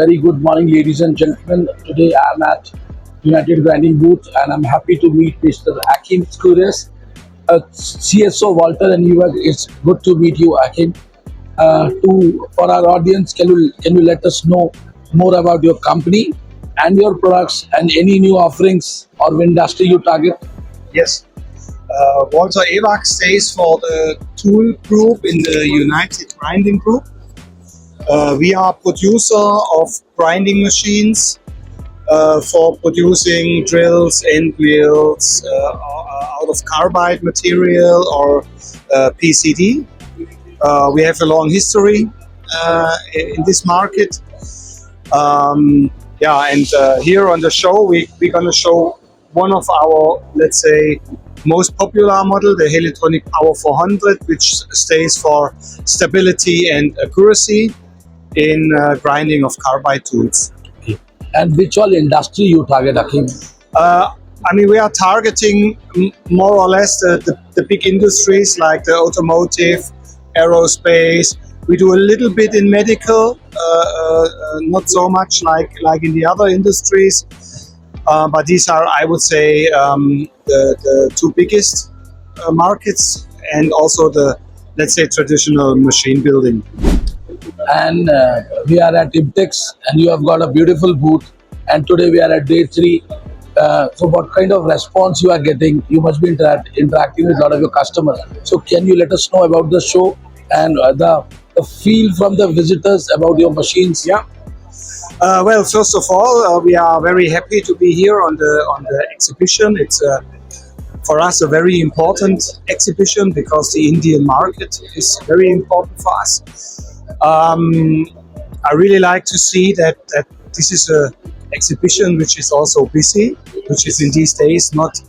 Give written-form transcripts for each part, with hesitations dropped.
Very good morning, ladies and gentlemen. Today I'm at United Grinding booth and I'm happy to meet Mr. Achim Schurius, CSO Walter, and you. It's good to meet you, Achim. For our audience, can you let us know more about your company and your products and any new offerings or industry you target? Yes. Walter EWAG stays for the tool group in the United Grinding Group. We are producer of grinding machines for producing drills, end wheels out of carbide material or PCD. We have a long history in this market. Here on the show, we're going to show one of our, let's say, most popular model, the Helitronic Power 400, which stays for stability and accuracy in grinding of carbide tools. Okay. And which all industry you target, Achim? We are targeting more or less the big industries like the automotive, aerospace. We do a little bit in medical, not so much like in the other industries. But these are, I would say, the two biggest markets, and also the, let's say, traditional machine building. And we are at IMTEX and you have got a beautiful booth, and today we are at day 3. So what kind of response you are getting? You must be interacting with a lot of your customers. So can you let us know about the show and the feel from the visitors about your machines? Yeah. Well, first of all, we are very happy to be here on the exhibition. It's for us a very important exhibition because the Indian market is very important for us. I really like to see that this is a exhibition which is also busy, which is in these days not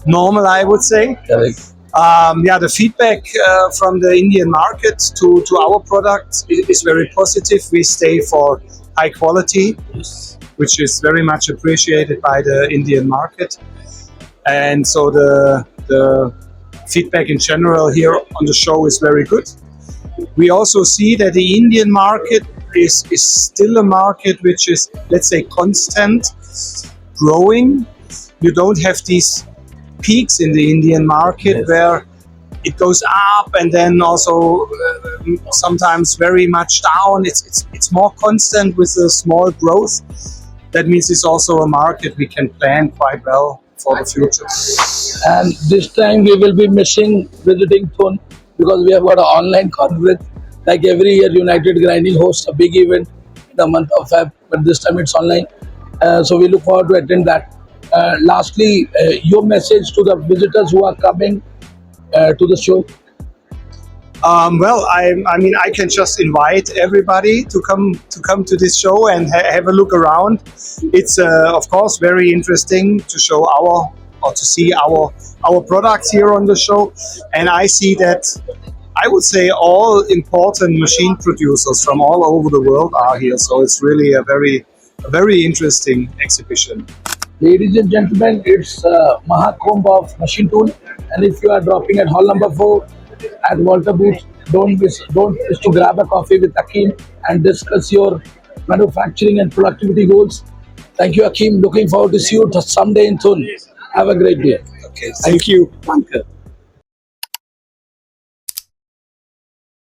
normal, I would say. Correct. The feedback from the Indian market to our product is very positive. We stay for high quality, Yes. which is very much appreciated by the Indian market. And so the feedback in general here on the show is very good. We also see that the Indian market is still a market which is, let's say, constant growing. You don't have these peaks in the Indian market. Yes. Where it goes up and then also sometimes very much down. It's more constant with a small growth. That means it's also a market we can plan quite well for the future. And this time we will be missing visiting Thun because we have got an online conference. Like every year, United Grinding hosts a big event in the month of Feb, but this time it's online. So we look forward to attend that. Lastly, your message to the visitors who are coming to the show? I can just invite everybody to come to this show and have a look around. It's of course very interesting to show to see our products here on the show, and I see that I would say all important machine producers from all over the world are here. So it's really a very interesting exhibition. Ladies and gentlemen, it's Mahakumbh of Machine Tool, and if you are dropping at hall number 4 at Walter booth, don't miss to grab a coffee with Achim and discuss your manufacturing and productivity goals. Thank you, Achim. Looking forward to see you someday in Thun. Have a great day. Okay, thank you. Danke.